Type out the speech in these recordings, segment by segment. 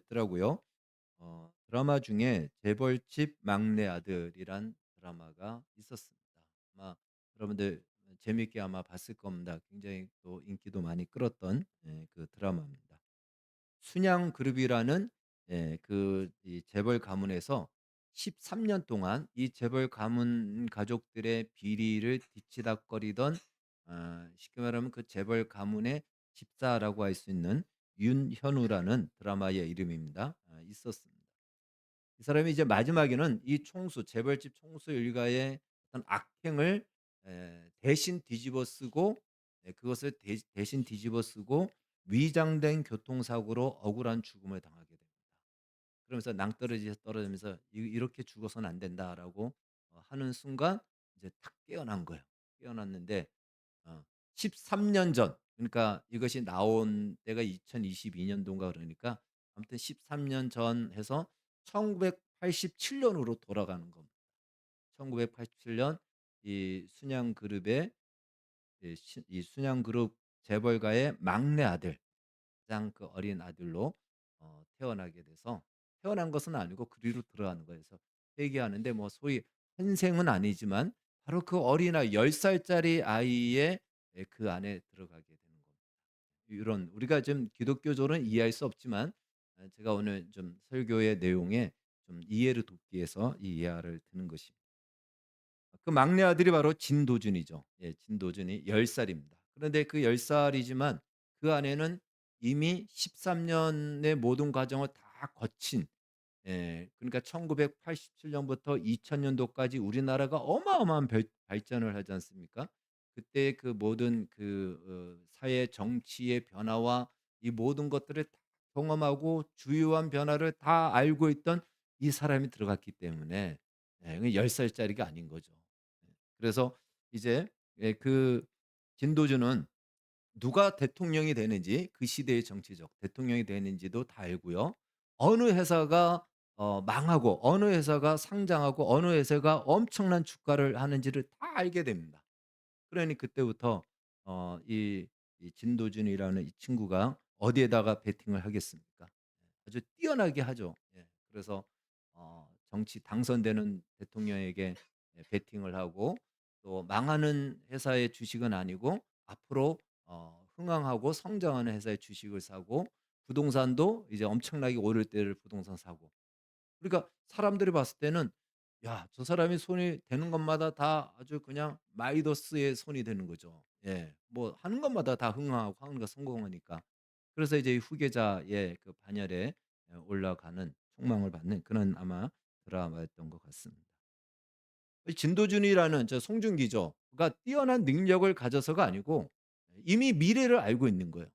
있더라고요. 드라마 중에 재벌집 막내 아들이란 드라마가 있었습니다. 아마 여러분들 재밌게 아마 봤을 겁니다. 굉장히 또 인기도 많이 끌었던 그 드라마입니다. 순양 그룹이라는 이 재벌 가문에서 13년 동안 이 재벌 가문 가족들의 비리를 뒤치다꺼리던, 쉽게 말하면 그 재벌 가문의 집사라고 할 수 있는 윤현우라는 드라마의 이름입니다. 있었습니다. 이 사람이 이제 마지막에는 이 총수 재벌집 총수 일가의 어떤 악행을 대신 뒤집어 쓰고, 그것을 대신 뒤집어 쓰고 위장된 교통사고로 억울한 죽음을 당하게 됩니다. 그러면서 낭떠러지에서 떨어지면서 이렇게 죽어서는 안 된다."라고 하는 순간 이제 탁 깨어난 거예요. 깨어났는데, 어 13년 전, 그러니까 이것이 나온 때가 2022 년도인가, 그러니까 아무튼 13년 전 해서 1987 년으로 돌아가는 겁니다. 1987년 이 순양그룹의 이 순양그룹 재벌가의 막내 아들, 가장 그 어린 아들로 태어나게 돼서, 태어난 것은 아니고 그리로 들어가는 거예요. 그래서 회개하는데 뭐 소위 환생은 아니지만 바로 그 어린아이 10 살짜리 아이의 그 안에 들어가게 되는 겁니다. 이런 우리가 좀 기독교적으로는 이해할 수 없지만, 제가 오늘 좀 설교의 내용에 좀 이해를 돕기 위해서 이 예화를 드는 것입니다. 그 막내 아들이 바로 진도준이죠. 예, 진도준이 10 살입니다. 그런데 그 10 살이지만 그 안에는 이미 13 년의 모든 과정을 다 거친, 그러니까 1987 년부터 2000 년도까지 우리나라가 어마어마한 발전을 하지 않습니까? 그때 그 모든 사회 정치의 변화와 이 모든 것들을 다 경험하고 주요한 변화를 다 알고 있던 이 사람이 들어갔기 때문에, 10 살짜리가 아닌 거죠. 그래서 이제 그 진도주는 누가 대통령이 되는지, 그 시대의 정치적 대통령이 되는지도 다 알고요. 어느 회사가 망하고 어느 회사가 상장하고 어느 회사가 엄청난 주가를 하는지를 다 알게 됩니다. 그러니 그때부터 이 진도준이라는 이 친구가 어디에다가 베팅을 하겠습니까? 아주 뛰어나게 하죠. 예. 그래서 정치 당선되는 대통령에게 베팅을 하고, 또 망하는 회사의 주식은 아니고 앞으로 흥황하고 성장하는 회사의 주식을 사고, 부동산도 이제 엄청나게 오를 때를 부동산 사고. 그러니까 사람들이 봤을 때는 '야, 저 사람이 손이 되는 것마다 다 아주 그냥 마이더스의 손이 되는 거죠.' 예. 뭐 하는 것마다 다 흥황하고 하는 거 성공하니까. 그래서 이제 이 후계자의 그 반열에 올라가는 촉망을 받는 그런 아마 드라마였던 것 같습니다. 이 진도준이라는 저 송중기죠. 그러니까 뛰어난 능력을 가져서가 아니고 이미 미래를 알고 있는 거예요.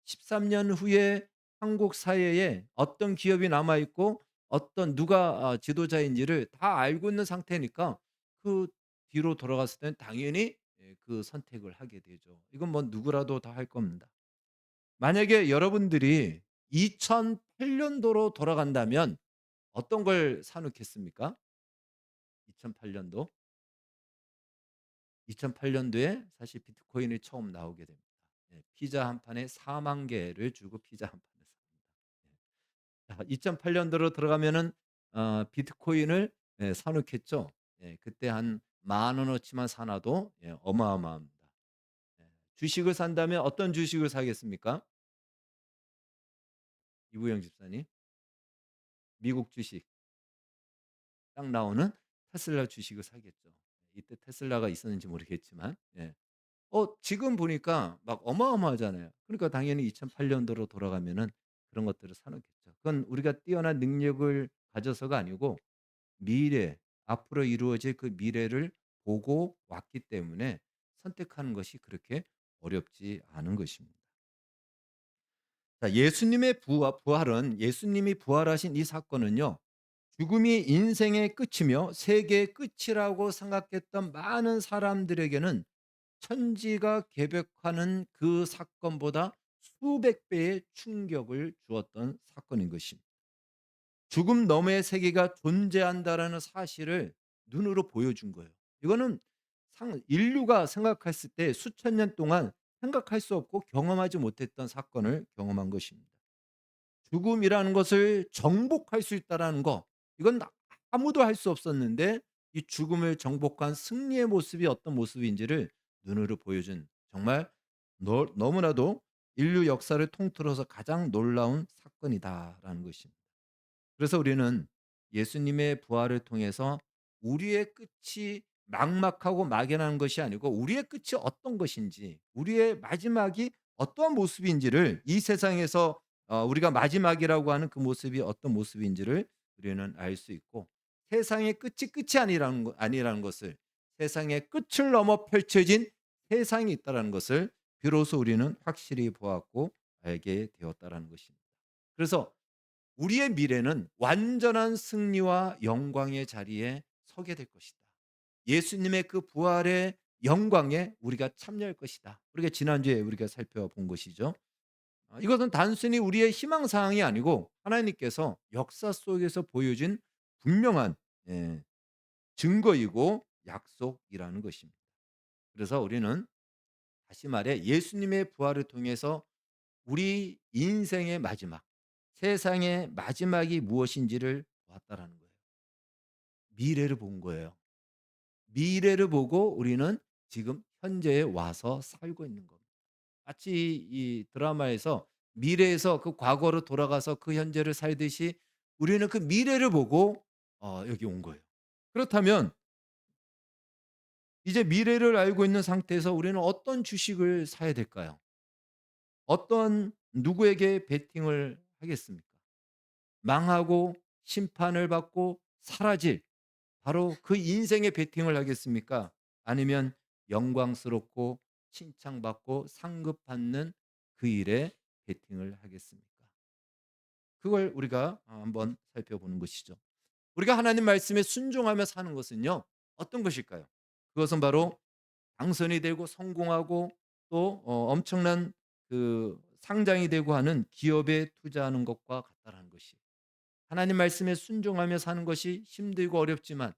13년 후에 한국 사회에 어떤 기업이 남아 있고 어떤 누가 지도자인지를 다 알고 있는 상태니까 그 뒤로 돌아갔을 때는 당연히 그 선택을 하게 되죠. 이건 뭐 누구라도 다 할 겁니다. 만약에 여러분들이 2008 년도로 돌아간다면 어떤 걸 사 놓겠습니까? 2008 년도. 2008 년도에 사실 비트코인이 처음 나오게 됩니다. 피자 한 판에 4만 개를 주고 피자 한 판을 삽니다. 자, 2008 년도로 들어가면은 비트코인을 사 놓겠죠. 그때 한 만 원어치만 사 놔도 어마어마합니다. 주식을 산다면 어떤 주식을 사겠습니까? 이부영 집사님. 미국 주식 딱 나오는 테슬라 주식을 사겠죠. 이때 테슬라가 있었는지 모르겠지만. 예. 지금 보니까 막 어마어마하잖아요. 그러니까 당연히 2008 년도로 돌아가면은 그런 것들을 사 놓겠죠. 그건 우리가 뛰어난 능력을 가져서가 아니고 미래, 앞으로 이루어질 그 미래를 보고 왔기 때문에 선택하는 것이 그렇게 어렵지 않은 것입니다. 자, 예수님의 부활은, 예수님이 부활하신 이 사건은요, 죽음이 인생의 끝이며 세계의 끝이라고 생각했던 많은 사람들에게는 천지가 개벽하는 그 사건보다 수백 배의 충격을 주었던 사건인 것입니다. 죽음 너머의 세계가 존재한다라는 사실을 눈으로 보여준 거예요. 이거는 인류가 생각했을 때 수천 년 동안 생각할 수 없고 경험하지 못했던 사건을 경험한 것입니다. 죽음이라는 것을 정복할 수 있다라는 거, 이건 아무도 할 수 없었는데 이 죽음을 정복한 승리의 모습이 어떤 모습인지를 눈으로 보여준, 정말 너무나도 인류 역사를 통틀어서 가장 놀라운 사건이다라는 것입니다. 그래서 우리는 예수님의 부활을 통해서 우리의 끝이 막막하고 막연한 것이 아니고 우리의 끝이 어떤 것인지, 우리의 마지막이 어떠한 모습인지를 이 세상에서 우리가 마지막이라고 하는 그 모습이 어떤 모습인지를 우리는 알 수 있고, 세상의 끝이 아니라는 것을, 세상의 끝을 넘어 펼쳐진 세상이 있다라는 것을 비로소 우리는 확실히 보았고 알게 되었다라는 것입니다. 그래서 우리의 미래는 완전한 승리와 영광의 자리에 서게 될 것이다. 예수님의 그 부활의 영광에 우리가 참여할 것이다. 우리가 지난주에 우리가 살펴본 것이죠. 이것은 단순히 우리의 희망 사항이 아니고 하나님께서 역사 속에서 보여진 분명한, 예, 증거이고 약속이라는 것입니다. 그래서 우리는 다시 말해 예수님의 부활을 통해서 우리 인생의 마지막, 세상의 마지막이 무엇인지를 보았다라는 거예요. 미래를 본 거예요. 미래를 보고 우리는 지금 현재에 와서 살고 있는 겁니다. 마치 이 드라마에서 미래에서 그 과거로 돌아가서 그 현재를 살듯이 우리는 그 미래를 보고 여기 온 거예요. 그렇다면 이제 미래를 알고 있는 상태에서 우리는 어떤 주식을 사야 될까요? 어떤 누구에게 베팅을 하겠습니까? 망하고 심판을 받고 사라질 바로 그 인생에 베팅을 하겠습니까? 아니면 영광스럽고 칭찬받고 상급받는 그 일에 베팅을 하겠습니까? 그걸 우리가 한번 살펴보는 것이죠. 우리가 하나님 말씀에 순종하며 사는 것은요, 어떤 것일까요? 그것은 바로 당선이 되고 성공하고 또 엄청난 그 상장이 되고 하는 기업에 투자하는 것과 같다라는 것이, 하나님 말씀에 순종하며 사는 것이 힘들고 어렵지만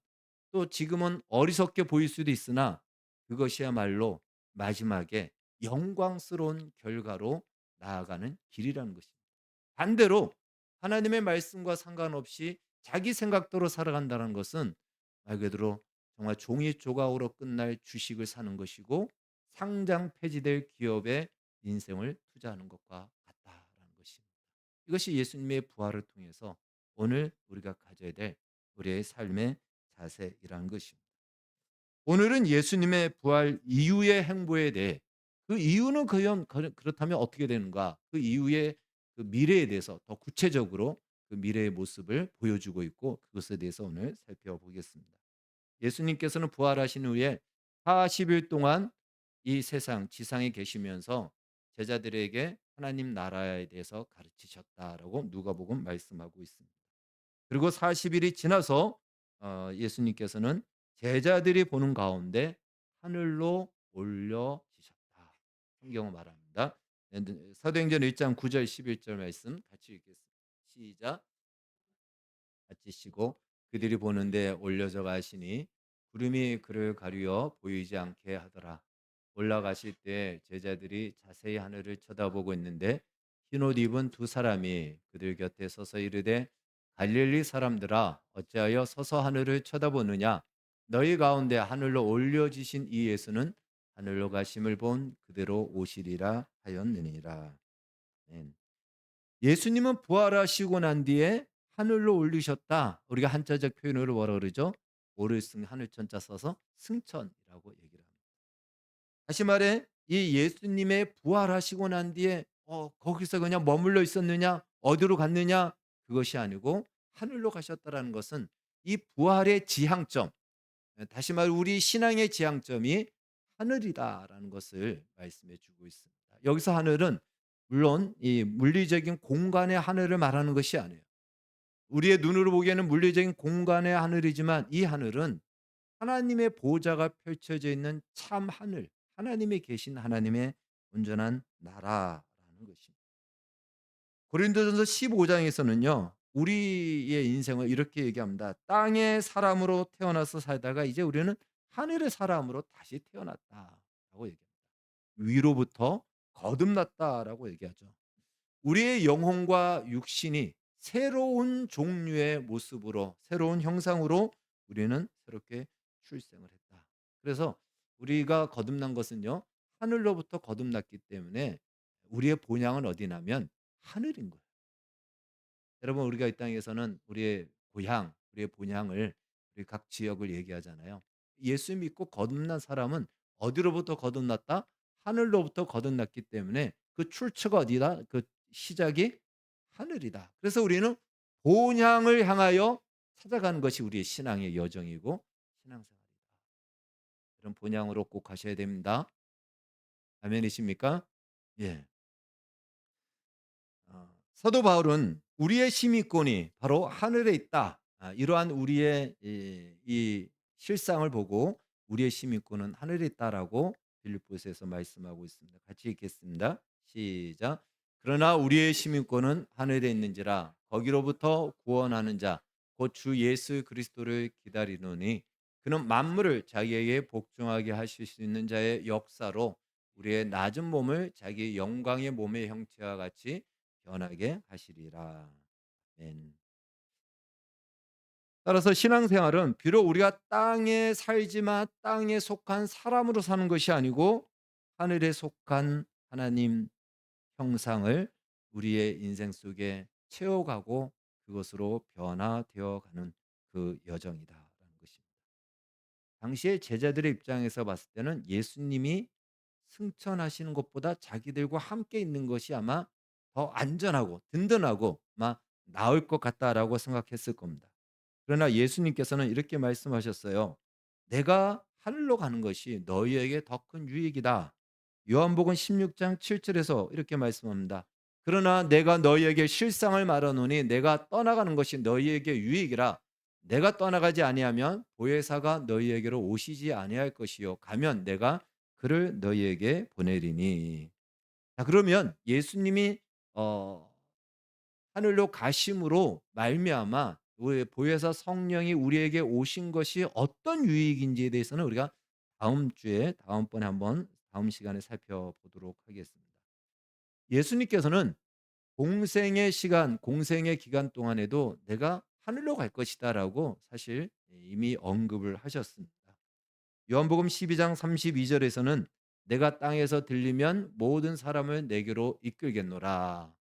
또 지금은 어리석게 보일 수도 있으나 그것이야말로 마지막에 영광스러운 결과로 나아가는 길이라는 것입니다. 반대로 하나님의 말씀과 상관없이 자기 생각대로 살아간다는 것은 말 그대로 정말 종이 조각으로 끝날 주식을 사는 것이고 상장 폐지될 기업에 인생을 투자하는 것과 같다라는 것입니다. 이것이 예수님의 부활을 통해서 오늘 우리가 가져야 될 우리의 삶의 자세이라는 것입니다. 오늘은 예수님의 부활 이후의 행보에 대해, 그 이유는 그렇다면 어떻게 되는가? 그 이후의 그 미래에 대해서 더 구체적으로 그 미래의 모습을 보여주고 있고 그것에 대해서 오늘 살펴보겠습니다. 예수님께서는 부활하신 후에 40일 동안 이 세상 지상에 계시면서 제자들에게 하나님 나라에 대해서 가르치셨다라고 누가복음 말씀하고 있습니다. 그리고 40일이 지나서 예수님께서는 제자들이 보는 가운데 하늘로 올려지셨다. 성경은 말합니다. 사도행전 1장 9절 11절 말씀 같이 읽겠습니다. 시작. 같이 쉬고 그들이 보는데 올려져 가시니 구름이 그를 가리어 보이지 않게 하더라. 올라가실 때 제자들이 자세히 하늘을 쳐다보고 있는데 흰옷 입은 두 사람이 그들 곁에 서서 이르되 갈릴리 사람들아 어찌하여 서서 하늘을 쳐다보느냐 너희 가운데 하늘로 올려지신 이 예수는 하늘로 가심을 본 그대로 오시리라 하였느니라. 아멘. 예수님은 부활하시고 난 뒤에 하늘로 올리셨다. 우리가 한자적 표현으로 뭐라 그러죠? 오를승 하늘천자 써서 승천이라고 얘기를 합니다. 다시 말해 이 예수님의 부활하시고 난 뒤에 거기서 그냥 머물러 있었느냐? 어디로 갔느냐? 그것이 아니고 하늘로 가셨다라는 것은 이 부활의 지향점, 다시 말해 우리 신앙의 지향점이 하늘이다라는 것을 말씀해 주고 있습니다. 여기서 하늘은 물론 이 물리적인 공간의 하늘을 말하는 것이 아니에요. 우리의 눈으로 보기에는 물리적인 공간의 하늘이지만 이 하늘은 하나님의 보좌가 펼쳐져 있는 참 하늘, 하나님이 계신 하나님의 온전한 나라라는 것입니다. 고린도전서 15장에서는요. 우리의 인생을 이렇게 얘기합니다. 땅의 사람으로 태어나서 살다가 이제 우리는 하늘의 사람으로 다시 태어났다라고 얘기합니다. 위로부터 거듭났다라고 얘기하죠. 우리의 영혼과 육신이 새로운 종류의 모습으로 새로운 형상으로 우리는 새롭게 출생을 했다. 그래서 우리가 거듭난 것은요. 하늘로부터 거듭났기 때문에 우리의 본향은 어디냐면 하늘인 거예요. 여러분 우리가 이 땅에서는 우리의 고향, 우리의 본향을 우리 각 지역을 얘기하잖아요. 예수 믿고 거듭난 사람은 어디로부터 거듭났다? 하늘로부터 거듭났기 때문에 그 출처가 어디다? 그 시작이 하늘이다. 그래서 우리는 본향을 향하여 찾아가는 것이 우리의 신앙의 여정이고 신앙생활이다. 그런 본향으로 꼭 가셔야 됩니다. 아멘이십니까? 예. 사도 바울은 우리의 시민권이 바로 하늘에 있다. 이러한 우리의 이 실상을 보고 우리의 시민권은 하늘에 있다라고 빌립보서에서 말씀하고 있습니다. 같이 읽겠습니다. 시작. 그러나 우리의 시민권은 하늘에 있는지라 거기로부터 구원하는 자 곧 주 예수 그리스도를 기다리노니 그는 만물을 자기에게 복종하게 하실 수 있는 자의 역사로 우리의 낮은 몸을 자기 영광의 몸의 형체와 같이 변하게 하시리라. 아멘. 따라서 신앙생활은 비록 우리가 땅에 살지만 땅에 속한 사람으로 사는 것이 아니고 하늘에 속한 하나님 형상을 우리의 인생 속에 채워가고 그것으로 변화되어 가는 그 여정이다라는 것입니다. 당시에 제자들의 입장에서 봤을 때는 예수님이 승천하시는 것보다 자기들과 함께 있는 것이 아마 더 안전하고 든든하고 아마 나을 것 같다라고 생각했을 겁니다. 그러나 예수님께서는 이렇게 말씀하셨어요. 내가 하늘로 가는 것이 너희에게 더 큰 유익이다. 요한복음 16장 7절에서 이렇게 말씀합니다. 그러나 내가 너희에게 실상을 말하노니 내가 떠나가는 것이 너희에게 유익이라. 내가 떠나가지 아니하면 보혜사가 너희에게로 오시지 아니할 것이요 가면 내가 그를 너희에게 보내리니. 자 그러면 예수님이 어 하늘로 가심으로 말미암아 우리 보혜사 성령이 우리에게 오신 것이 어떤 유익인지에 대해서는 우리가 다음 주에 다음번에 한번 다음 시간에 살펴보도록 하겠습니다. 예수님께서는 공생의 시간, 공생의 기간 동안에도 내가 하늘로 갈 것이다라고 사실 이미 언급을 하셨습니다. 요한복음 12장 32절에서는 내가 땅에서 들리면 모든 사람을 내게로 이끌겠노라.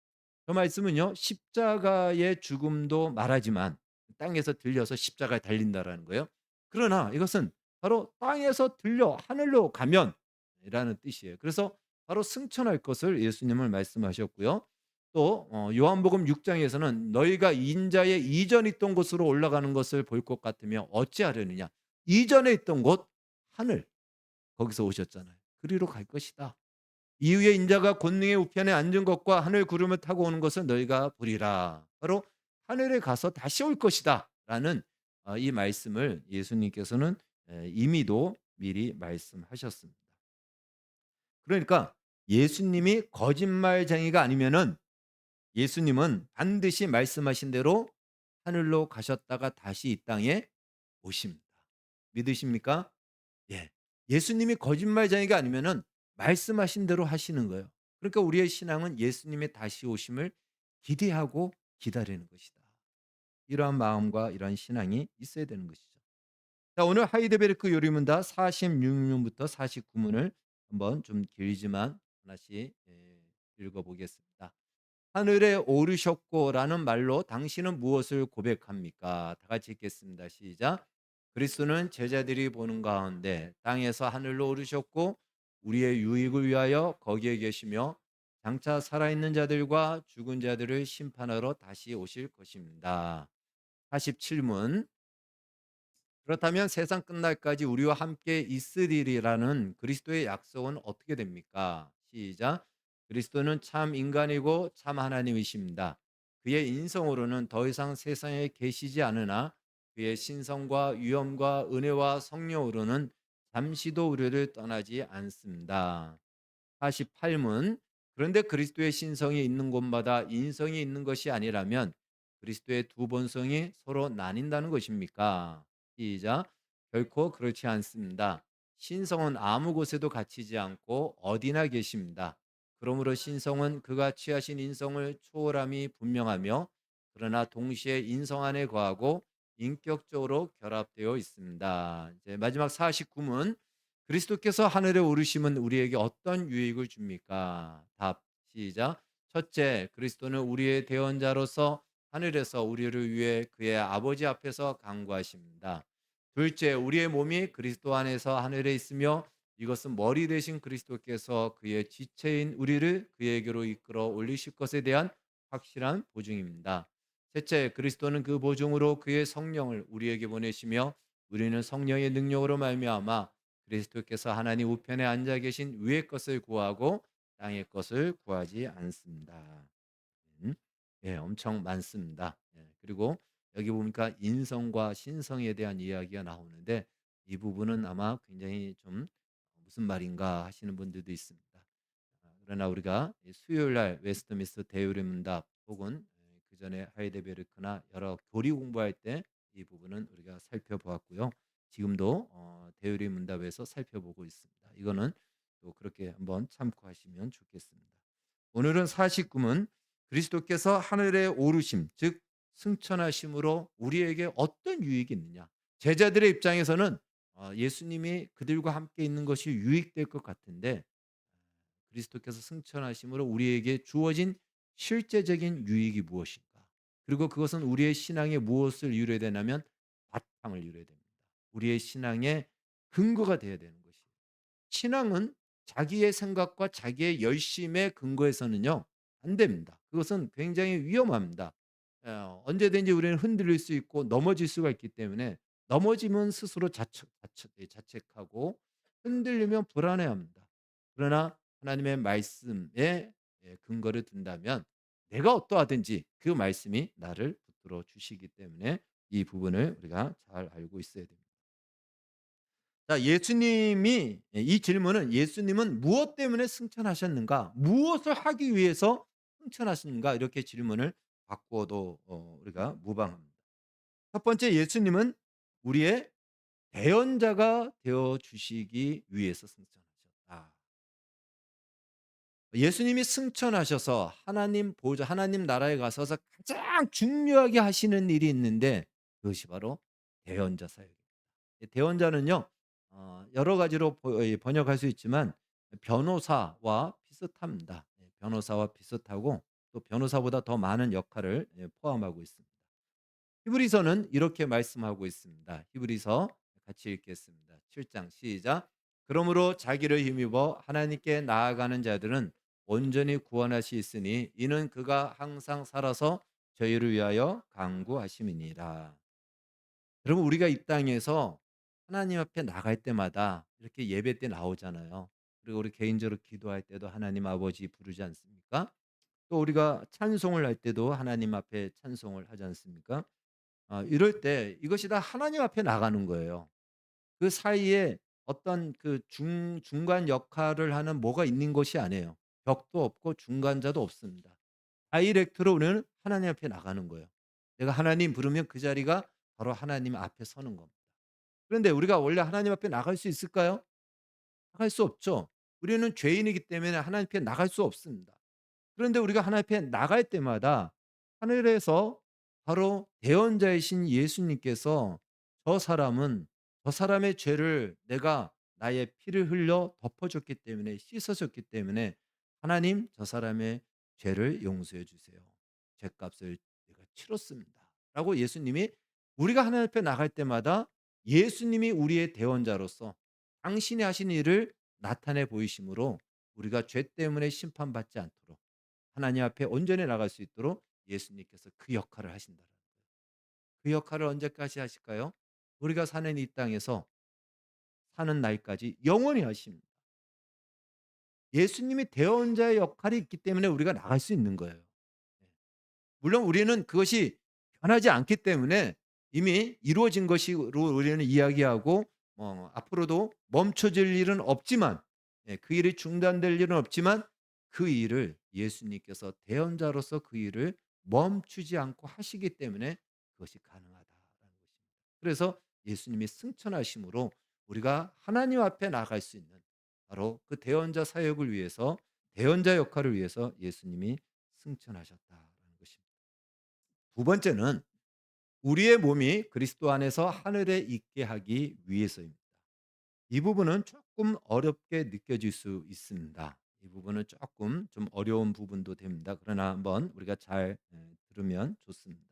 그 말씀은요. 십자가의 죽음도 말하지만 땅에서 들려서 십자가에 달린다라는 거예요. 그러나 이것은 바로 땅에서 들려 하늘로 가면이라는 뜻이에요. 그래서 바로 승천할 것을 예수님을 말씀하셨고요. 또 요한복음 6장에서는 너희가 인자의 이전에 있던 곳으로 올라가는 것을 볼 것 같으며 어찌하려느냐. 이전에 있던 곳 하늘 거기서 오셨잖아요. 그리로 갈 것이다. 이후에 인자가 권능의 우편에 앉은 것과 하늘 구름을 타고 오는 것을 너희가 보리라. 바로 하늘에 가서 다시 올 것이다라는 이 말씀을 예수님께서는 이미도 미리 말씀하셨습니다. 그러니까 예수님이 거짓말쟁이가 아니면은 예수님은 반드시 말씀하신 대로 하늘로 가셨다가 다시 이 땅에 오십니다. 믿으십니까? 예. 예수님이 거짓말쟁이가 아니면은 말씀하신 대로 하시는 거예요. 그러니까 우리의 신앙은 예수님의 다시 오심을 기대하고 기다리는 것이다. 이러한 마음과 이러한 신앙이 있어야 되는 것이죠. 자, 오늘 하이데베르크 요리문답 46문부터 49문을 한번 좀 길지만 하나씩 읽어 보겠습니다. 하늘에 오르셨고라는 말로 당신은 무엇을 고백합니까? 다 같이 읽겠습니다. 시작. 그리스도는 제자들이 보는 가운데 땅에서 하늘로 오르셨고 우리의 유익을 위하여 거기에 계시며 장차 살아있는 자들과 죽은 자들을 심판하러 다시 오실 것입니다. 47문. 그렇다면 세상 끝날까지 우리와 함께 있으리라는 그리스도의 약속은 어떻게 됩니까? 시작. 그리스도는 참 인간이고 참 하나님이십니다. 그의 인성으로는 더 이상 세상에 계시지 않으나 그의 신성과 위엄과 은혜와 성령으로는 잠시도 우리를 떠나지 않습니다. 48문. 그런데 그리스도의 신성이 있는 곳마다 인성이 있는 것이 아니라면 그리스도의 두 본성이 서로 나뉜다는 것입니까? 시작. 결코 그렇지 않습니다. 신성은 아무 곳에도 갇히지 않고 어디나 계십니다. 그러므로 신성은 그가 취하신 인성을 초월함이 분명하며 그러나 동시에 인성 안에 거하고 인격적으로 결합되어 있습니다. 이제 마지막 49문 그리스도께서 하늘에 오르심은 우리에게 어떤 유익을 줍니까? 답 시작. 첫째, 그리스도는 우리의 대언자로서 하늘에서 우리를 위해 그의 아버지 앞에서 간구하십니다. 둘째, 우리의 몸이 그리스도 안에서 하늘에 있으며 이것은 머리 대신 그리스도께서 그의 지체인 우리를 그에게로 이끌어 올리실 것에 대한 확실한 보증입니다. 셋째, 그리스도는 그 보증으로 그의 성령을 우리에게 보내시며 우리는 성령의 능력으로 말미암아 그리스도께서 하나님 우편에 앉아 계신 위의 것을 구하고 땅의 것을 구하지 않습니다. 음. 예, 엄청 많습니다. 예, 그리고 여기 보니까 인성과 신성에 대한 이야기가 나오는데 이 부분은 아마 굉장히 좀 무슨 말인가 하시는 분들도 있습니다. 그러나 우리가 이 수요일 날 웨스트민스터 대유리 문답 혹은 그전에 하이데베르크나 여러 교리 공부할 때 이 부분은 우리가 살펴보았고요. 지금도 대유리 문답에서 살펴보고 있습니다. 이거는 또 그렇게 한번 참고하시면 좋겠습니다. 오늘은 49문 그리스도께서 하늘에 오르심 즉 승천하심으로 우리에게 어떤 유익이 있느냐. 제자들의 입장에서는 예수님이 그들과 함께 있는 것이 유익될 것 같은데 그리스도께서 승천하심으로 우리에게 주어진 실제적인 유익이 무엇인가? 그리고 그것은 우리의 신앙에 무엇을 이루어야 되냐면 바탕을 이루어야 됩니다. 우리의 신앙의 근거가 되어야 되는 것이에요. 신앙은 자기의 생각과 자기의 열심에 근거해서는요 안 됩니다. 그것은 굉장히 위험합니다. 언제든지 우리는 흔들릴 수 있고 넘어질 수가 있기 때문에 넘어지면 스스로 자책하고 흔들리면 불안해합니다. 그러나 하나님의 말씀에 근거를 둔다면 내가 어떠하든지 그 말씀이 나를 붙들어 주시기 때문에 이 부분을 우리가 잘 알고 있어야 됩니다. 자, 예수님이 이 질문은 예수님은 무엇 때문에 승천하셨는가? 무엇을 하기 위해서 승천하셨는가? 이렇게 질문을 바꿔도 우리가 무방합니다. 첫 번째 예수님은 우리의 대언자가 되어 주시기 위해서 승천하셨다. 예수님이 승천하셔서 하나님 보좌 하나님 나라에 가셔서 가장 중요하게 하시는 일이 있는데 그것이 바로 대언자 사역입니다. 대언자는요 여러 가지로 번역할 수 있지만 변호사와 비슷합니다. 변호사와 비슷하고 또 변호사보다 더 많은 역할을 포함하고 있습니다. 히브리서는 이렇게 말씀하고 있습니다. 히브리서 같이 읽겠습니다. 7장 시작. 그러므로 자기를 힘입어 하나님께 나아가는 자들은 온전히 구원하시 있으니 이는 그가 항상 살아서 저희를 위하여 간구하심이니라. 여러분 우리가 이 땅에서 하나님 앞에 나갈 때마다 이렇게 예배 때 나오잖아요. 그리고 우리 개인적으로 기도할 때도 하나님 아버지 부르지 않습니까? 또 우리가 찬송을 할 때도 하나님 앞에 찬송을 하지 않습니까? 이럴 때 이것이 다 하나님 앞에 나가는 거예요. 그 사이에 어떤 그 중간 역할을 하는 뭐가 있는 것이 아니에요. 벽도 없고 중간자도 없습니다. 다이렉트로 우리는 하나님 앞에 나가는 거예요. 내가 하나님 부르면 그 자리가 바로 하나님 앞에 서는 겁니다. 그런데 우리가 원래 하나님 앞에 나갈 수 있을까요? 나갈 수 없죠. 우리는 죄인이기 때문에 하나님 앞에 나갈 수 없습니다. 그런데 우리가 하나님 앞에 나갈 때마다 하늘에서 바로 대언자이신 예수님께서 저 사람은 저 사람의 죄를 내가 나의 피를 흘려 덮어줬기 때문에 씻어줬기 때문에 하나님 저 사람의 죄를 용서해 주세요. 죄값을 내가 치렀습니다. 라고 예수님이 우리가 하나님 앞에 나갈 때마다 예수님이 우리의 대언자로서 당신이 하신 일을 나타내 보이심으로 우리가 죄 때문에 심판받지 않도록 하나님 앞에 온전히 나갈 수 있도록 예수님께서 그 역할을 하신다는 거예요. 그 역할을 언제까지 하실까요? 우리가 사는 이 땅에서 사는 날까지 영원히 하십니다. 예수님이 대언자의 역할이 있기 때문에 우리가 나갈 수 있는 거예요. 예. 물론 우리는 그것이 변하지 않기 때문에 이미 이루어진 것으로 우리는 이야기하고 앞으로도 멈춰질 일은 없지만 그 일이 중단될 일은 없지만 그 일을 예수님께서 대언자로서 그 일을 멈추지 않고 하시기 때문에 그것이 가능하다라는 것입니다. 그래서 예수님이 승천하심으로 우리가 하나님 앞에 나갈 수 있는 바로 그 대언자 사역을 위해서 대언자 역할을 위해서 예수님이 승천하셨다라는 것입니다. 두 번째는 우리의 몸이 그리스도 안에서 하늘에 있게 하기 위해서입니다. 이 부분은 조금 어렵게 느껴질 수 있습니다. 이 부분은 조금 좀 어려운 부분도 됩니다. 그러나 한번 우리가 잘 들으면 좋습니다.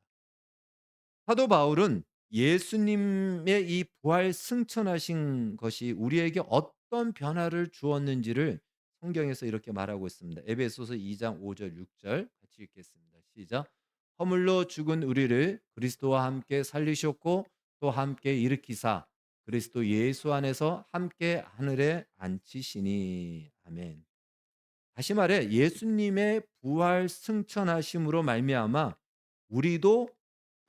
사도 바울은 예수님의 이 부활 승천하신 것이 우리에게 어떤 변화를 주었는지를 성경에서 이렇게 말하고 있습니다. 에베소서 2장 5절 6절 같이 읽겠습니다. 시작. 허물로 죽은 우리를 그리스도와 함께 살리셨고 또 함께 일으키사 그리스도 예수 안에서 함께 하늘에 앉히시니. 아멘. 다시 말해 예수님의 부활 승천하심으로 말미암아 우리도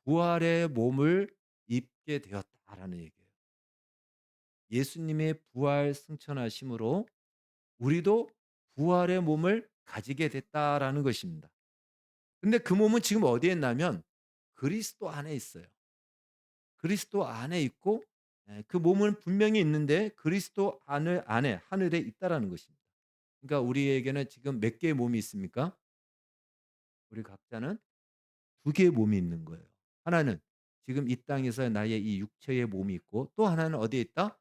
부활의 몸을 입게 되었다라는 얘기예요. 예수님의 부활 승천하심으로 우리도 부활의 몸을 가지게 됐다라는 것입니다. 근데 그 몸은 지금 어디에 있냐면 그리스도 안에 있어요. 그리스도 안에 있고 그 몸은 분명히 있는데 그리스도 안에 하늘에 있다라는 것입니다. 그러니까 우리에게는 지금 몇 개의 몸이 있습니까? 우리 각자는 두 개의 몸이 있는 거예요. 하나는 지금 이 땅에서 나의 이 육체의 몸이 있고 또 하나는 어디에 있다?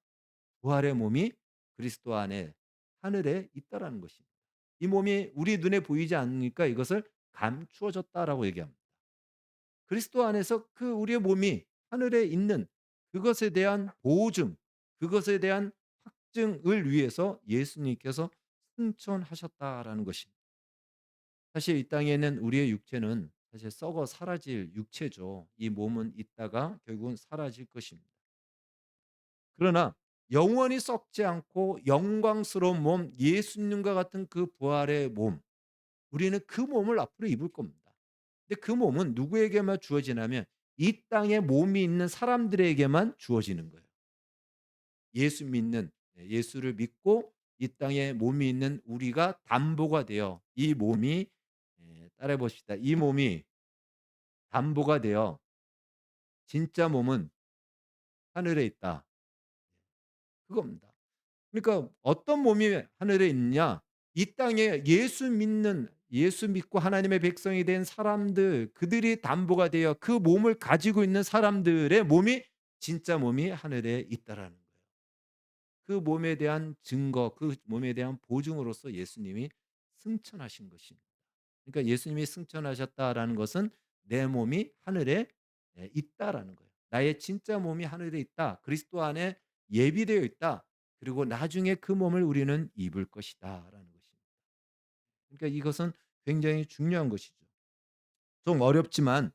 부활의 몸이 그리스도 안에 하늘에 있다라는 것입니다. 이 몸이 우리 눈에 보이지 않으니까 이것을 감추어졌다라고 얘기합니다. 그리스도 안에서 그 우리의 몸이 하늘에 있는 그것에 대한 보증, 그것에 대한 확증을 위해서 예수님께서 승천하셨다라는 것입니다. 사실 이 땅에 있는 우리의 육체는 사실 썩어 사라질 육체죠. 이 몸은 있다가 결국은 사라질 것입니다. 그러나 영원히 썩지 않고 영광스러운 몸, 예수님과 같은 그 부활의 몸, 우리는 그 몸을 앞으로 입을 겁니다. 근데 그 몸은 누구에게만 주어지냐면 이 땅에 몸이 있는 사람들에게만 주어지는 거예요. 예수 믿는 예수를 믿고 이 땅에 몸이 있는 우리가 담보가 되어 이 몸이 따라해 봅시다. 이 몸이 담보가 되어 진짜 몸은 하늘에 있다. 그겁니다. 그러니까 어떤 몸이 하늘에 있냐? 이 땅에 예수 믿고 하나님의 백성이 된 사람들 그들이 담보가 되어 그 몸을 가지고 있는 사람들의 몸이 진짜 몸이 하늘에 있다라는 거예요. 그 몸에 대한 증거, 그 몸에 대한 보증으로서 예수님이 승천하신 것입니다. 그러니까 예수님이 승천하셨다라는 것은 내 몸이 하늘에 있다라는 거예요. 나의 진짜 몸이 하늘에 있다. 그리스도 안에 예비되어 있다. 그리고 나중에 그 몸을 우리는 입을 것이다라는 것입니다. 그러니까 이것은 굉장히 중요한 것이죠. 좀 어렵지만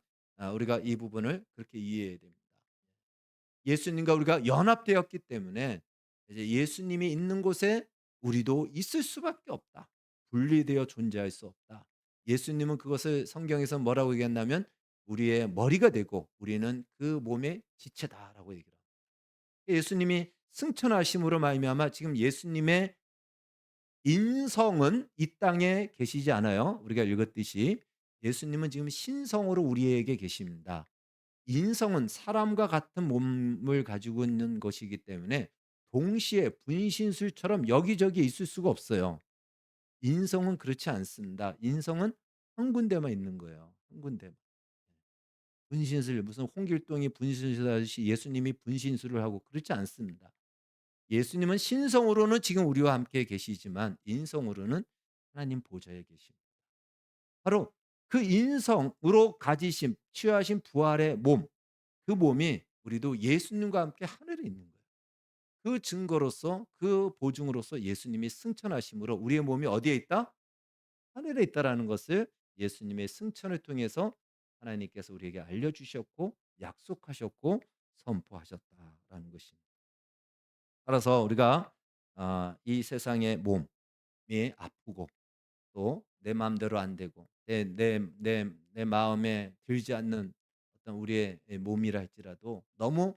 우리가 이 부분을 그렇게 이해해야 됩니다. 예수님과 우리가 연합되었기 때문에 이제 예수님이 있는 곳에 우리도 있을 수밖에 없다. 분리되어 존재할 수 없다. 예수님은 그것을 성경에서 뭐라고 얘기했냐면 우리의 머리가 되고 우리는 그 몸의 지체다라고 얘기를 합니다. 예수님이 승천하심으로 말미암아 지금 예수님의 인성은 이 땅에 계시지 않아요. 우리가 읽었듯이 예수님은 지금 신성으로 우리에게 계십니다. 인성은 사람과 같은 몸을 가지고 있는 것이기 때문에 동시에 분신술처럼 여기저기 있을 수가 없어요. 인성은 그렇지 않습니다. 인성은 한 군데만 있는 거예요. 한 군데만. 분신술 무슨 홍길동이 분신술하듯이 예수님이 분신술을 하고 그렇지 않습니다. 예수님은 신성으로는 지금 우리와 함께 계시지만 인성으로는 하나님 보좌에 계십니다. 바로 그 인성으로 가지심 취하신 부활의 몸 그 몸이 우리도 예수님과 함께 하늘에 있는 거예요. 그 증거로서 그 보증으로서 예수님이 승천하심으로 우리의 몸이 어디에 있다? 하늘에 있다라는 것을 예수님의 승천을 통해서 하나님께서 우리에게 알려주셨고 약속하셨고 선포하셨다라는 것입니다. 따라서 우리가 이 세상의 몸이 아프고 또 내 마음대로 안 되고 내 마음에 들지 않는 어떤 우리의 몸이라 할지라도 너무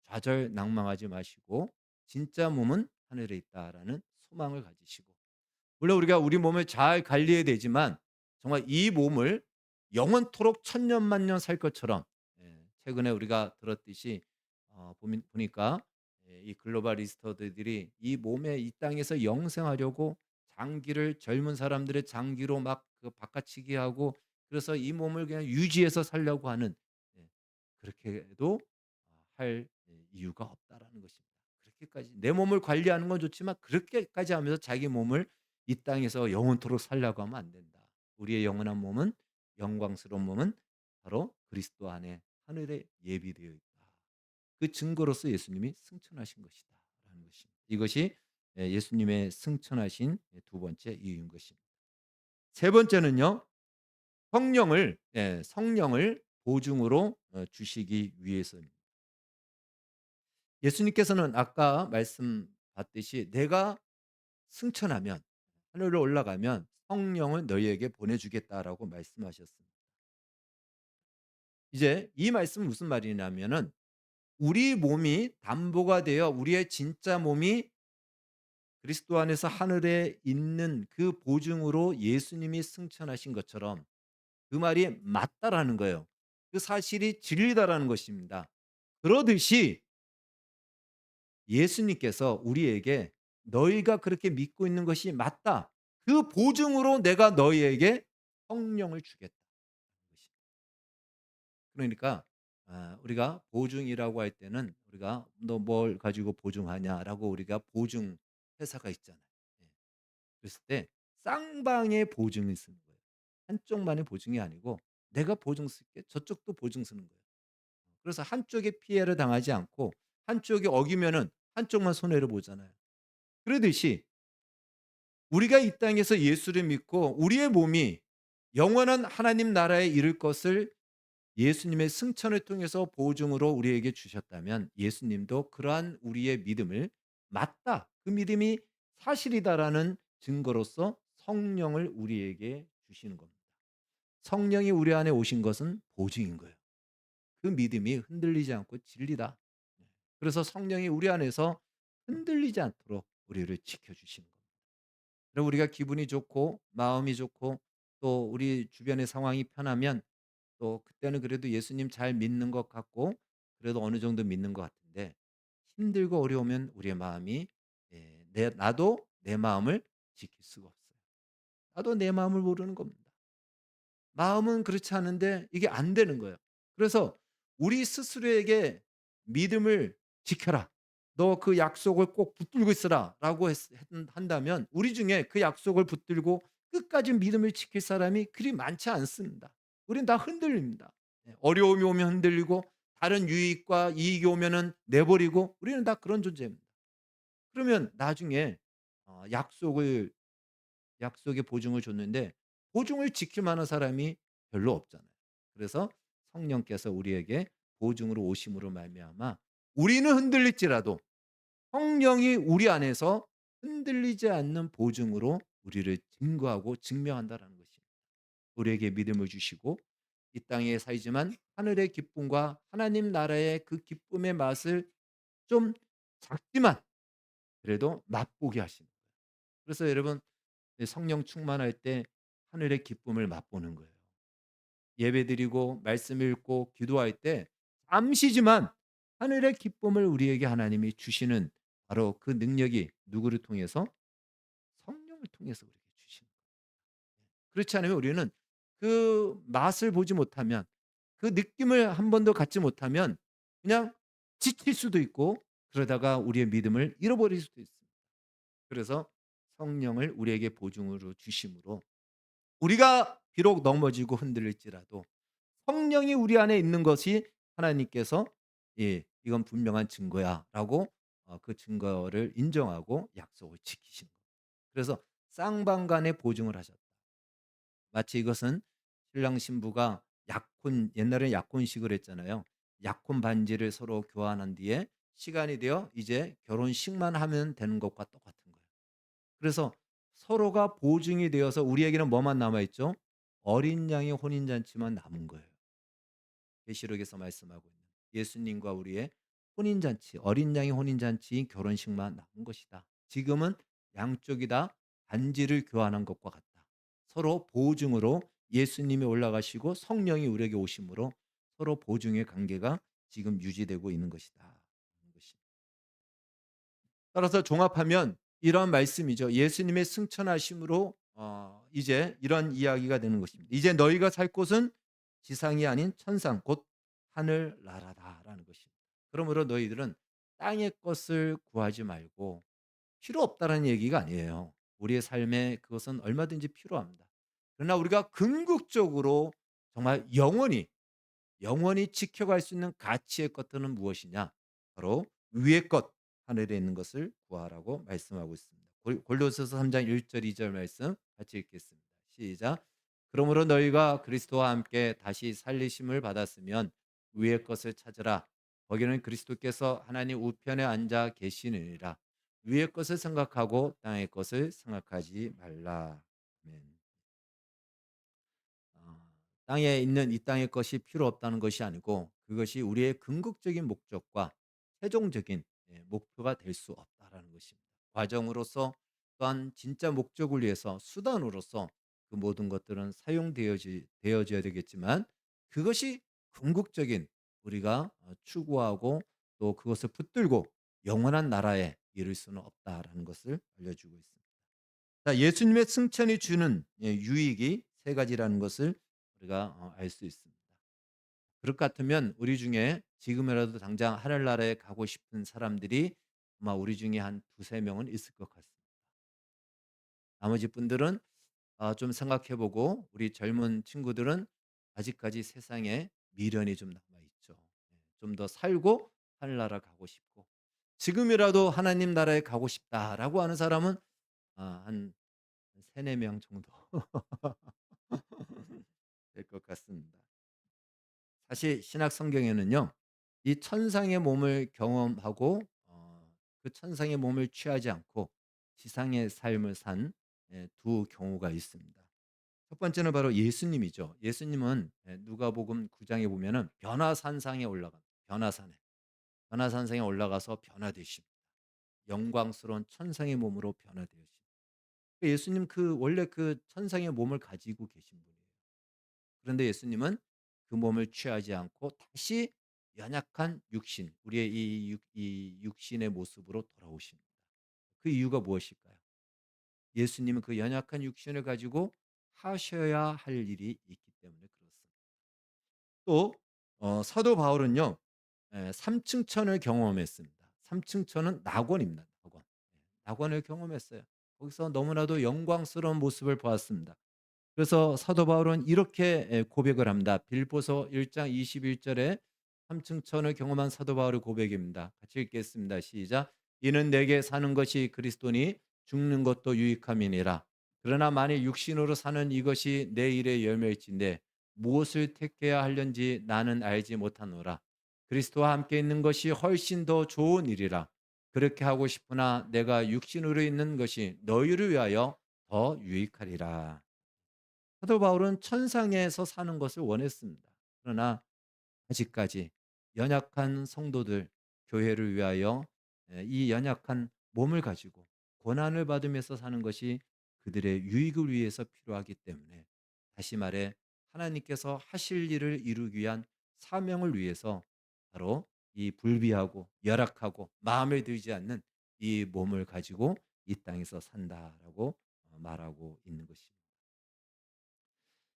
좌절 낭망하지 마시고 진짜 몸은 하늘에 있다라는 소망을 가지시고 물론 우리가 우리 몸을 잘 관리해야 되지만 정말 이 몸을 영원토록 천년만년 살 것처럼 최근에 우리가 들었듯이 보니까 이 글로벌 리스터들이 이 몸에 이 땅에서 영생하려고 장기를 젊은 사람들의 장기로 막 그 바꿔치기 하고 그래서 이 몸을 그냥 유지해서 살려고 하는 예 그렇게도 할 이유가 없다라는 것입니다. 그렇게까지 내 몸을 관리하는 건 좋지만 그렇게까지 하면서 자기 몸을 이 땅에서 영원토록 살려고 하면 안 된다. 우리의 영원한 몸은 영광스러운 몸은 바로 그리스도 안에 하늘에 예비되어 있다. 그 증거로서 예수님이 승천하신 것이다라는 것입니다. 이것이 예수님의 승천하신 두 번째 이유인 것입니다. 세 번째는요. 성령을 보증으로 주시기 위해서입니다. 예수님께서는 아까 말씀받듯이 내가 승천하면 하늘로 올라가면 성령을 너희에게 보내주겠다라고 말씀하셨습니다. 이제 이 말씀은 무슨 말이냐면은 우리 몸이 담보가 되어 우리의 진짜 몸이 그리스도 안에서 하늘에 있는 그 보증으로 예수님이 승천하신 것처럼 그 말이 맞다라는 거예요. 그 사실이 진리다라는 것입니다. 그러듯이 예수님께서 우리에게 너희가 그렇게 믿고 있는 것이 맞다. 그 보증으로 내가 너희에게 성령을 주겠다. 그러니까 우리가 보증이라고 할 때는 우리가 "너 뭘 가지고 보증하냐?"라고 우리가 보증 회사가 있잖아요. 예. 그랬을 때 쌍방의 보증을 쓰는 거예요. 한쪽만의 보증이 아니고 내가 보증 쓸게 저쪽도 보증 쓰는 거예요. 그래서 한쪽에 피해를 당하지 않고 한쪽이 어기면은 한쪽만 손해를 보잖아요. 그러듯이 우리가 이 땅에서 예수를 믿고 우리의 몸이 영원한 하나님 나라에 이를 것을 예수님의 승천을 통해서 보증으로 우리에게 주셨다면 예수님도 그러한 우리의 믿음을 맞다. 그 믿음이 사실이다라는 증거로서 성령을 우리에게 주시는 겁니다. 성령이 우리 안에 오신 것은 보증인 거예요. 그 믿음이 흔들리지 않고 진리다. 그래서 성령이 우리 안에서 흔들리지 않도록 우리를 지켜주시는 겁니다. 그럼 우리가 기분이 좋고 마음이 좋고 또 우리 주변의 상황이 편하면 또 그때는 그래도 예수님 잘 믿는 것 같고 그래도 어느 정도 믿는 것 같은데 힘들고 어려우면 우리의 마음이 나도 내 마음을 지킬 수가 없어요. 나도 내 마음을 모르는 겁니다. 마음은 그렇지 않은데 이게 안 되는 거예요. 그래서 우리 스스로에게 믿음을 지켜라. 너 그 약속을 꼭 붙들고 있으라라고 한다면 우리 중에 그 약속을 붙들고 끝까지 믿음을 지킬 사람이 그리 많지 않습니다. 우린 다 흔들립니다. 어려움이 오면 흔들리고 다른 유익과 이익이 오면은 내버리고 우리는 다 그런 존재입니다. 그러면 나중에 약속의 보증을 줬는데 보증을 지킬 만한 사람이 별로 없잖아요. 그래서 성령께서 우리에게 보증으로 오심으로 말미암아 우리는 흔들릴지라도 성령이 우리 안에서 흔들리지 않는 보증으로 우리를 증거하고 증명한다라는 것입니다. 우리에게 믿음을 주시고 이 땅에 살지만 하늘의 기쁨과 하나님 나라의 그 기쁨의 맛을 좀 작지만 그래도 맛보게 하시는 거예요. 그래서 여러분 성령 충만할 때 하늘의 기쁨을 맛보는 거예요. 예배드리고 말씀 읽고 기도할 때 잠시지만 하늘의 기쁨을 우리에게 하나님이 주시는 바로 그 능력이 누구를 통해서? 성령을 통해서 우리에게 주시는 거예요. 그렇지 않으면 우리는 그 맛을 보지 못하면 그 느낌을 한 번도 갖지 못하면 그냥 지칠 수도 있고 그러다가 우리의 믿음을 잃어버릴 수도 있습니다. 그래서 성령을 우리에게 보증으로 주심으로 우리가 비록 넘어지고 흔들릴지라도 성령이 우리 안에 있는 것이 하나님께서 이건 분명한 증거야라고 그 증거를 인정하고 약속을 지키시는 거예요. 그래서 쌍방간에 보증을 하셨다. 마치 이것은 신랑 신부가 옛날에 약혼식을 했잖아요. 약혼 반지를 서로 교환한 뒤에 시간이 되어 이제 결혼식만 하면 되는 것과 똑같은 거예요. 그래서 서로가 보증이 되어서 우리에게는 뭐만 남아 있죠? 어린 양의 혼인 잔치만 남은 거예요. 계시록에서 말씀하고 있는 예수님과 우리의 혼인 잔치, 어린 양의 혼인 잔치인 결혼식만 남은 것이다. 지금은 양쪽이 다 반지를 교환한 것과 같다. 서로 보증으로 예수님이 올라가시고 성령이 우리에게 오심으로 서로 보증의 관계가 지금 유지되고 있는 것이다. 따라서 종합하면 이런 말씀이죠. 예수님의 승천하심으로 이제 이런 이야기가 되는 것입니다. "이제 너희가 살 곳은 지상이 아닌 천상 곧 하늘나라다."라는 것입니다. 그러므로 너희들은 땅의 것을 구하지 말고, 필요 없다라는 얘기가 아니에요. 우리의 삶에 그것은 얼마든지 필요합니다. 그러나 우리가 궁극적으로 정말 영원히 지켜갈 수 있는 가치의 것들은 무엇이냐? 바로 위의 것, 하늘에 있는 것을 구하라고 말씀하고 있습니다. 골로새서 3장 1절 2절 말씀 같이 읽겠습니다. 시작. 그러므로 너희가 그리스도와 함께 다시 살리심을 받았으면 위의 것을 찾으라. 거기는 그리스도께서 하나님 우편에 앉아 계시느니라. 위의 것을 생각하고 땅의 것을 생각하지 말라. 아멘. 어, 땅에 있는 이 땅의 것이 필요 없다는 것이 아니고, 그것이 우리의 궁극적인 목적과 최종적인 목표가 될 수 없다라는 것입니다. 과정으로서, 또한 진짜 목적을 위해서 수단으로서 그 모든 것들은 되어져야 되겠지만, 그것이 궁극적인 우리가 추구하고 또 그것을 붙들고 영원한 나라에 이를 수는 없다라는 것을 알려주고 있습니다. 자, 예수님의 승천이 주는 유익이 세 가지라는 것을 우리가 알 수 있습니다. 그것 같으면 우리 중에 지금이라도 당장 하늘나라에 가고 싶은 사람들이 아마 우리 중에 한 두세 명은 있을 것 같습니다. 나머지 분들은 좀 생각해 보고, 우리 젊은 친구들은 아직까지 세상에 미련이 좀 남아 있죠. 좀 더 살고 하늘나라 가고 싶고, 지금이라도 하나님 나라에 가고 싶다라고 하는 사람은 한 3-4명 정도 될 것 같습니다. 사실 신약 성경에는요, 이 천상의 몸을 경험하고 그 천상의 몸을 취하지 않고 지상의 삶을 산 두 경우가 있습니다. 첫 번째는 바로 예수님이죠. 예수님은 누가복음 9장에 보면은 변화산상에 올라갑니다. 변화산상에 올라가서 변화되십니다. 영광스러운 천상의 몸으로 변화되십니다. 예수님 원래 그 천상의 몸을 가지고 계신 분이에요. 그런데 예수님은 그 몸을 취하지 않고 다시 연약한 육신, 우리의 이 육신의 모습으로 돌아오십니다. 그 이유가 무엇일까요? 예수님은 그 연약한 육신을 가지고 하셔야 할 일이 있기 때문에 그렇습니다. 또 사도 바울은요, 3층천을 경험했습니다. 3층천은 낙원입니다. 낙원. 낙원을 경험했어요. 거기서 너무나도 영광스러운 모습을 보았습니다. 그래서 사도 바울은 이렇게 고백을 합니다. 빌보서 1장 21 절에 삼층천을 경험한 사도 바울의 고백입니다. 같이 읽겠습니다. 시작. 이는 내게 사는 것이 그리스도니 죽는 것도 유익함이니라. 그러나 만일 육신으로 사는 이것이 내 일의 열매일진데 무엇을 택해야 하려는지 나는 알지 못하노라. 그리스도와 함께 있는 것이 훨씬 더 좋은 일이라. 그렇게 하고 싶으나 내가 육신으로 있는 것이 너희를 위하여 더 유익하리라. 사도 바울은 천상에서 사는 것을 원했습니다. 그러나 아직까지 연약한 성도들, 교회를 위하여 이 연약한 몸을 가지고 고난을 받으면서 사는 것이 그들의 유익을 위해서 필요하기 때문에, 다시 말해 하나님께서 하실 일을 이루기 위한 사명을 위해서 바로 이 불비하고 열악하고 마음에 들지 않는 이 몸을 가지고 이 땅에서 산다라고 말하고 있는 것입니다.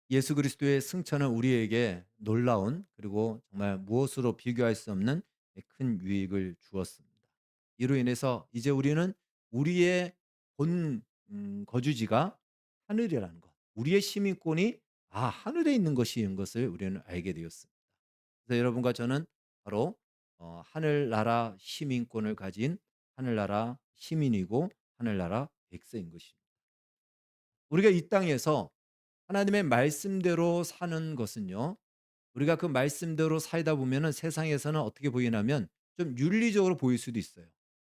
예수 그리스도의 승천은 우리에게 놀라운, 그리고 정말 무엇으로 비교할 수 없는 큰 유익을 주었습니다. 이로 인해서 이제 우리는 우리의 본 거주지가 하늘이라는 것, 우리의 시민권이 하늘에 있는 것인 것을 우리는 알게 되었습니다. 그래서 여러분과 저는 바로 하늘나라 시민권을 가진 하늘나라 시민이고 하늘나라 백성인 것입니다. 우리가 이 땅에서 하나님의 말씀대로 사는 것은요, 우리가 그 말씀대로 살다 보면은 세상에서는 어떻게 보이냐면 좀 윤리적으로 보일 수도 있어요.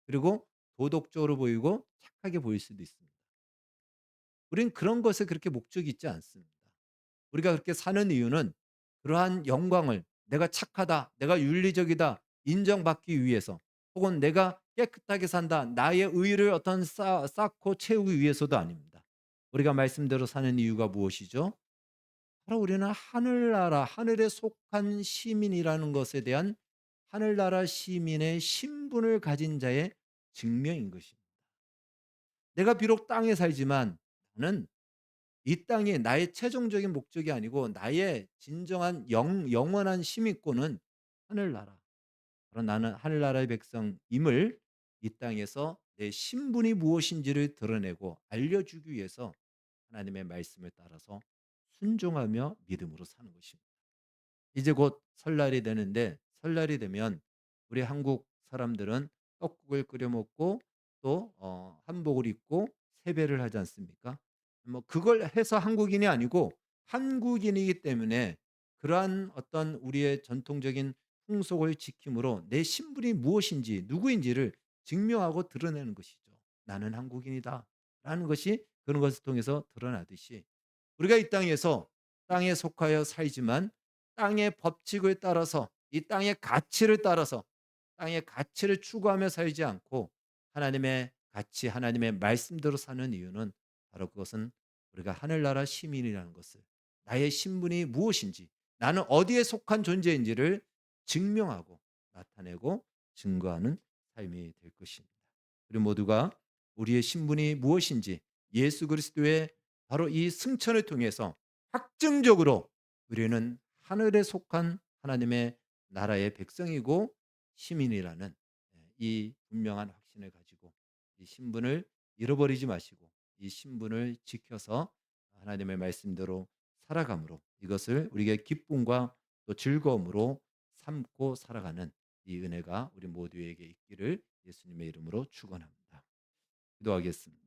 그리고 도덕적으로 보이고 착하게 보일 수도 있습니다. 우리는 그런 것에 그렇게 목적이 있지 않습니다. 우리가 그렇게 사는 이유는 그러한 영광을, 내가 착하다, 내가 윤리적이다 인정받기 위해서, 혹은 내가 깨끗하게 산다, 나의 의를 쌓고 채우기 위해서도 아닙니다. 우리가 말씀대로 사는 이유가 무엇이죠? 바로 우리는 하늘나라, 하늘에 속한 시민이라는 것에 대한 하늘나라 시민의 신분을 가진 자의 증명인 것입니다. 내가 비록 땅에 살지만 나는 이 땅이 나의 최종적인 목적이 아니고 나의 진정한 영원한 시민권은 하늘나라. 바로 나는 하늘나라의 백성임을 이 땅에서 내 신분이 무엇인지를 드러내고 알려주기 위해서 하나님의 말씀을 따라서 순종하며 믿음으로 사는 것입니다. 이제 곧 설날이 되는데 설날이 되면 우리 한국 사람들은 떡국을 끓여 먹고 또 한복을 입고 세배를 하지 않습니까? 뭐 그걸 해서 한국인이 아니고 한국인이기 때문에 그러한 어떤 우리의 전통적인 풍속을 지킴으로 내 신분이 무엇인지 누구인지를 증명하고 드러내는 것이죠. '나는 한국인이다.'라는 것이 그런 것을 통해서 드러나듯이 우리가 이 땅에서 땅에 속하여 살지만 땅의 법칙을 따라서 이 땅의 가치를 따라서 땅의 가치를 추구하며 살지 않고 하나님의 가치, 하나님의 말씀대로 사는 이유는 바로 그것은 우리가 하늘나라 시민이라는 것을 나의 신분이 무엇인지 나는 어디에 속한 존재인지를 증명하고 나타내고 증거하는 삶이 될 것입니다. 우리 모두가 우리의 신분이 무엇인지 예수 그리스도의 바로 이 승천을 통해서 확증적으로 우리는 하늘에 속한 하나님의 나라의 백성이고 시민이라는 이 분명한 확신을 가지고 이 신분을 잃어버리지 마시고 이 신분을 지켜서 하나님의 말씀대로 살아감으로 이것을 우리에게 기쁨과 또 즐거움으로 삼고 살아가는 이 은혜가 우리 모두에게 있기를 예수님의 이름으로 축원합니다. 기도하겠습니다.